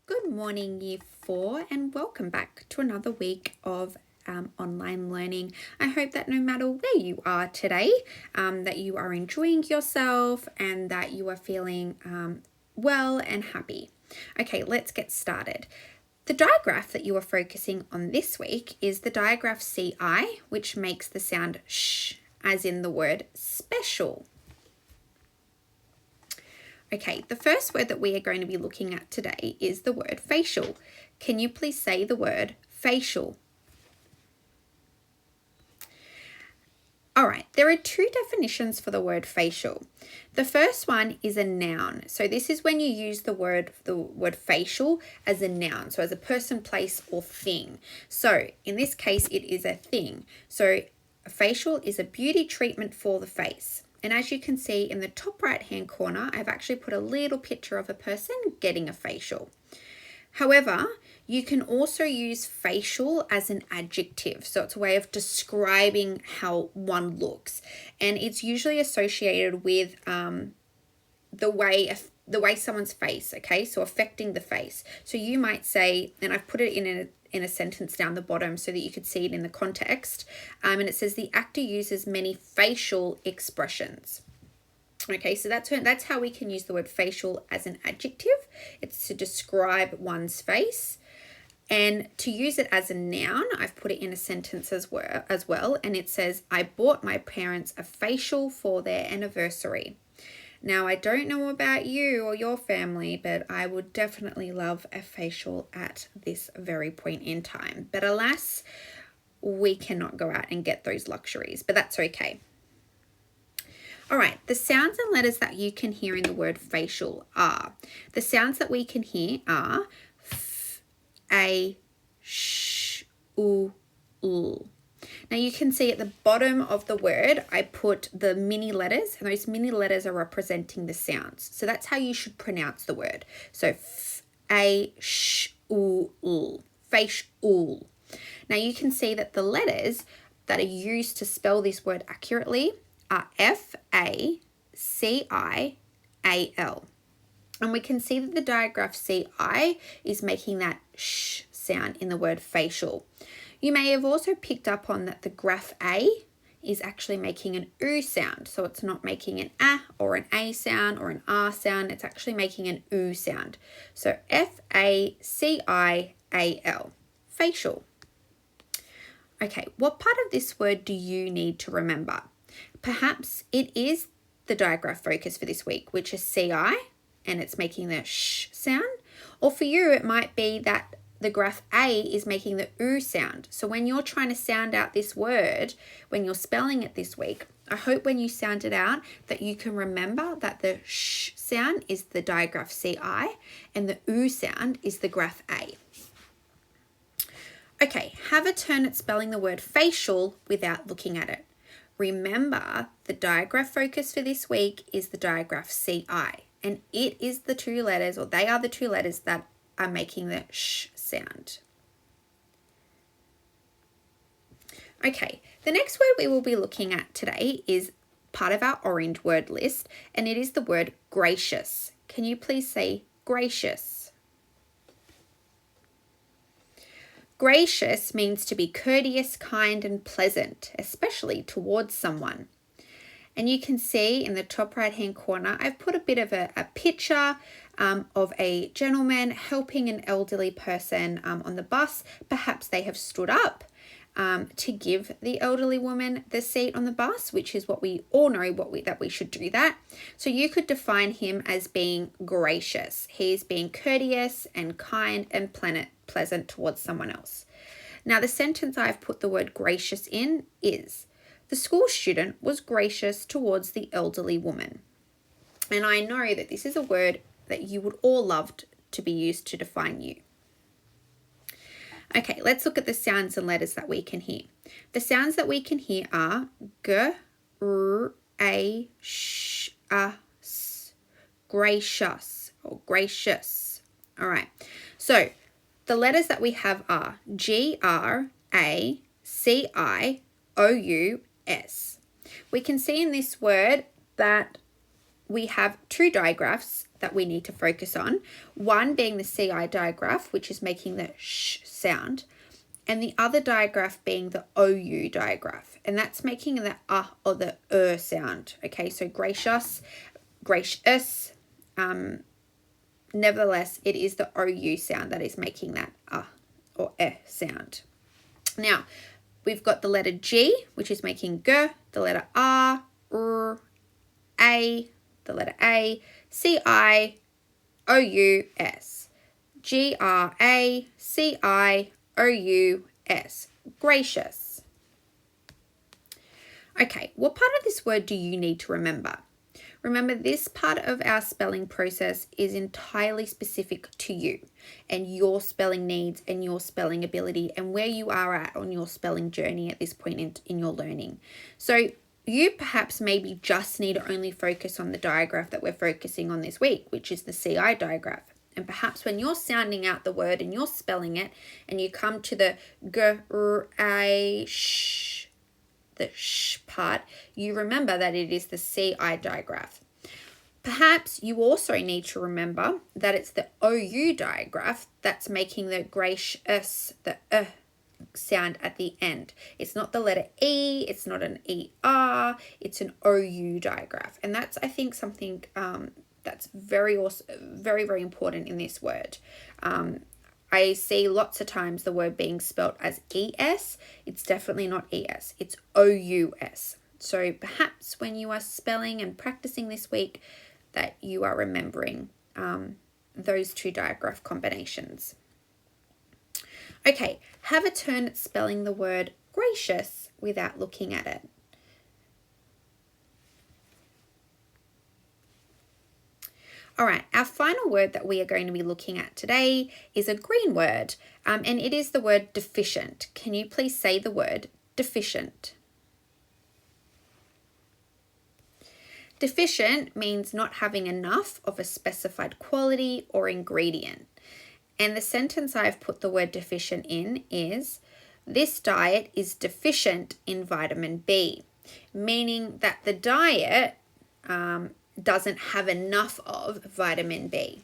Good morning, Year 4, and welcome back to another week of online learning. I hope that no matter where you are today, that you are enjoying yourself and that you are feeling well and happy. Okay, let's get started. The digraph that you are focusing on this week is the digraph CI, which makes the sound sh, as in the word special. Okay, the first word that we are going to be looking at today is the word facial. Can you please say the word facial? All right, there are two definitions for the word facial. The first one is a noun. So this is when you use the word facial as a noun, so as a person, place, or thing. So in this case, it is a thing. So a facial is a beauty treatment for the face. And as you can see in the top right hand corner, I've actually put a little picture of a person getting a facial. However, you can also use facial as an adjective. So it's a way of describing how one looks. And it's usually associated with the way someone's face, okay? So affecting the face. So you might say, and I've put it in a sentence down the bottom so that you could see it in the context. And it says the actor uses many facial expressions. Okay, so that's how we can use the word facial as an adjective. It's to describe one's face. And to use it as a noun, I've put it in a sentence as well. And it says, I bought my parents a facial for their anniversary. Now, I don't know about you or your family, but I would definitely love a facial at this very point in time. But alas, we cannot go out and get those luxuries, but that's okay. All right, the sounds and letters that you can hear in the word facial are, the sounds that we can hear are f, a, sh, u, l. Now you can see at the bottom of the word, I put the mini letters, and those mini letters are representing the sounds. So that's how you should pronounce the word. So f, a, sh, u, l, facial. Now you can see that the letters that are used to spell this word accurately are F-A-C-I-A-L. And we can see that the digraph CI is making that sh sound in the word facial. You may have also picked up on that the graph A is actually making an oo sound. So it's not making an a or an a sound or an r sound. It's actually making an oo sound. So F-A-C-I-A-L, facial. Okay, what part of this word do you need to remember? Perhaps it is the digraph focus for this week, which is CI, and it's making the sh sound. Or for you, it might be that the graph A is making the oo sound. So when you're trying to sound out this word, when you're spelling it this week, I hope when you sound it out that you can remember that the sh sound is the digraph CI and the oo sound is the graph A. Okay, have a turn at spelling the word facial without looking at it. Remember, the digraph focus for this week is the digraph CI, and it is the two letters, or they are the two letters that are making the sh sound. Okay, the next word we will be looking at today is part of our orange word list, and it is the word gracious. Can you please say gracious? Gracious means to be courteous, kind, and pleasant, especially towards someone. And you can see in the top right-hand corner, I've put a bit of a picture of a gentleman helping an elderly person on the bus. Perhaps they have stood up to give the elderly woman the seat on the bus, which is what we all know that we should do that. So you could define him as being gracious. He's being courteous and kind and pleasant towards someone else. Now the sentence I've put the word gracious in is, the school student was gracious towards the elderly woman. And I know that this is a word that you would all love to be used to define you. Okay, let's look at the sounds and letters that we can hear. The sounds that we can hear are g, r, a, sh, a, s, gracious or gracious. All right, so the letters that we have are G, R, A, C, I, O, U, S. We can see in this word that we have two digraphs that we need to focus on. One being the CI digraph, which is making the sh sound, and the other digraph being the OU digraph, and that's making the or the sound. Okay, so gracious, gracious. Nevertheless, it is the OU sound that is making that or sound. Now, we've got the letter G, which is making g, the letter R, A, the letter A, C-I, O-U-S. G-R-A-C-I-O-U-S. Gracious. Okay, what part of this word do you need to remember? Remember, this part of our spelling process is entirely specific to you and your spelling needs and your spelling ability and where you are at on your spelling journey at this point in your learning. So you perhaps maybe just need to only focus on the digraph that we're focusing on this week, which is the CI digraph. And perhaps when you're sounding out the word and you're spelling it and you come to the sh, the sh part, you remember that it is the CI digraph. Perhaps you also need to remember that it's the OU digraph that's making the gracious, the sound at the end. It's not the letter E, it's not an ER, it's an OU digraph. And that's, I think, something that's very important in this word. I see lots of times the word being spelt as ES. It's definitely not ES. It's OUS. So perhaps when you are spelling and practicing this week that you are remembering those two digraph combinations. Okay, have a turn at spelling the word gracious without looking at it. All right, our final word that we are going to be looking at today is a green word, and it is the word deficient. Can you please say the word deficient? Deficient means not having enough of a specified quality or ingredient. And the sentence I've put the word deficient in is, this diet is deficient in vitamin B, meaning that the diet doesn't have enough of vitamin B.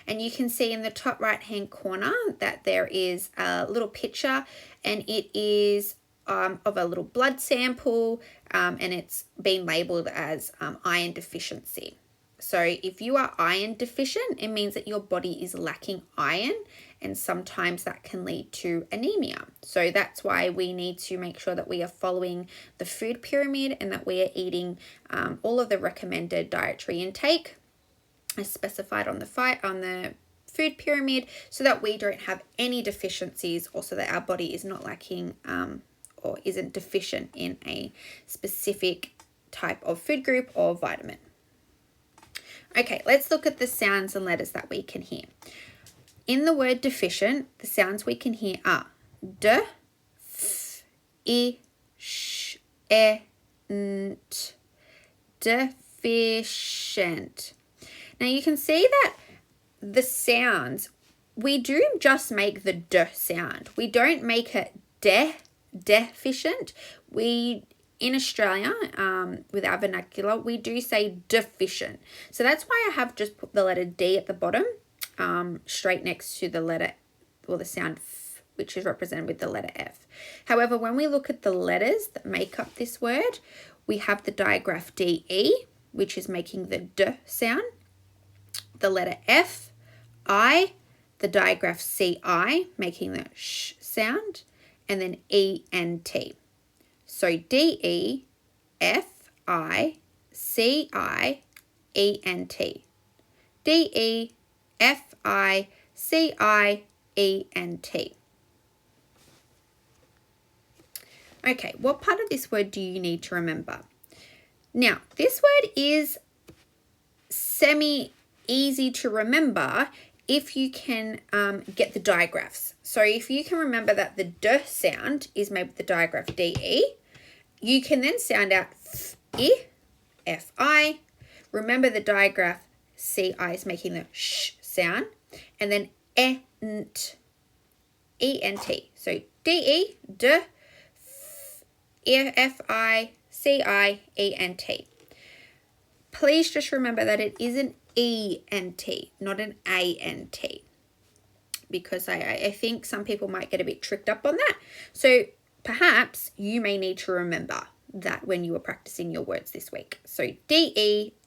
And you can see in the top right hand corner that there is a little picture, and it is of a little blood sample, and it's been labeled as iron deficiency. So if you are iron deficient, it means that your body is lacking iron, and sometimes that can lead to anemia. So that's why we need to make sure that we are following the food pyramid and that we are eating all of the recommended dietary intake as specified on the food pyramid, so that we don't have any deficiencies, or so that our body is not lacking or isn't deficient in a specific type of food group or vitamin. Okay, let's look at the sounds and letters that we can hear. In the word deficient, the sounds we can hear are d, f, I, sh, e, nt. Deficient. Now you can see that the sounds, we do just make the d sound. We don't make it deficient. In Australia, with our vernacular, we do say deficient. So that's why I have just put the letter D at the bottom, straight next to the letter, or the sound F, which is represented with the letter F. However, when we look at the letters that make up this word, we have the digraph DE, which is making the D sound, the letter F, I, the digraph CI, making the sh sound, and then E and T. So D-E, F-I, C-I, E-N-T. D-E, F-I, C-I, E-N-T. Okay, what part of this word do you need to remember? Now, this word is semi-easy to remember if you can get the digraphs. So if you can remember that the D sound is made with the digraph D-E, you can then sound out F-I, F-I. Remember the digraph C-I is making the sh sound, and then E-N-T, E-N-T. So D-E, D, F-I, C-I, E-N-T. Please just remember that it isn't E-N-T, not an A-N-T, because I think some people might get a bit tricked up on that. So perhaps you may need to remember that when you were practicing your words this week. So D-E-F-I-C-I-E-N-T,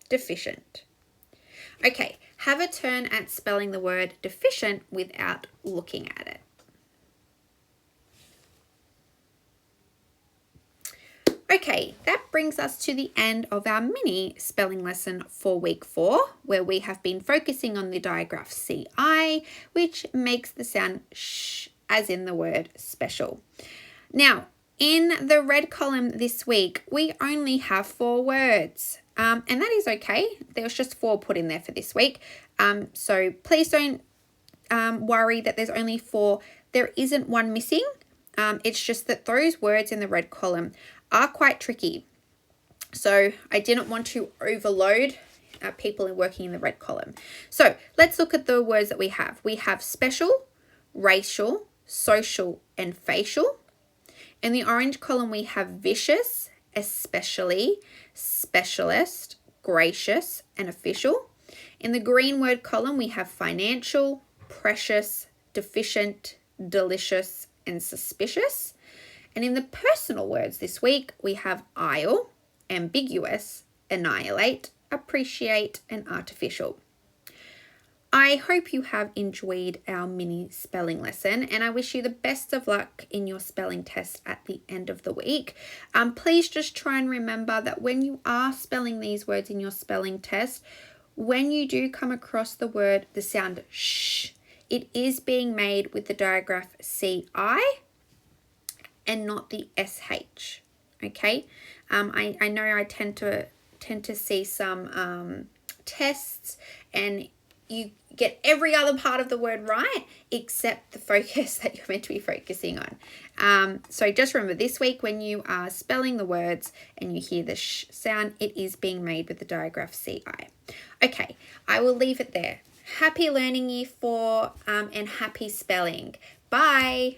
deficient. Okay, have a turn at spelling the word deficient without looking at it. Okay, that brings us to the end of our mini spelling lesson for week 4, where we have been focusing on the digraph CI, which makes the sound sh, as in the word special. Now, in the red column this week, we only have 4 words, and that is okay. There was just 4 put in there for this week, so please don't worry that there's only 4. There isn't one missing. It's just that those words in the red column are quite tricky. So I didn't want to overload people working in the red column. So let's look at the words that we have. We have special, racial, social, and facial. In the orange column, we have vicious, especially, specialist, gracious, and official. In the green word column, we have financial, precious, deficient, delicious, and suspicious. And in the personal words this week, we have aisle, ambiguous, annihilate, appreciate, and artificial. I hope you have enjoyed our mini spelling lesson, and I wish you the best of luck in your spelling test at the end of the week. Please just try and remember that when you are spelling these words in your spelling test, when you do come across the word, the sound sh, it is being made with the digraph CI and not the SH, okay? I know I tend to see some tests and you get every other part of the word right except the focus that you're meant to be focusing on. So just remember this week when you are spelling the words and you hear the sh sound, it is being made with the digraph CI. Okay, I will leave it there. Happy learning year 4 and happy spelling. Bye.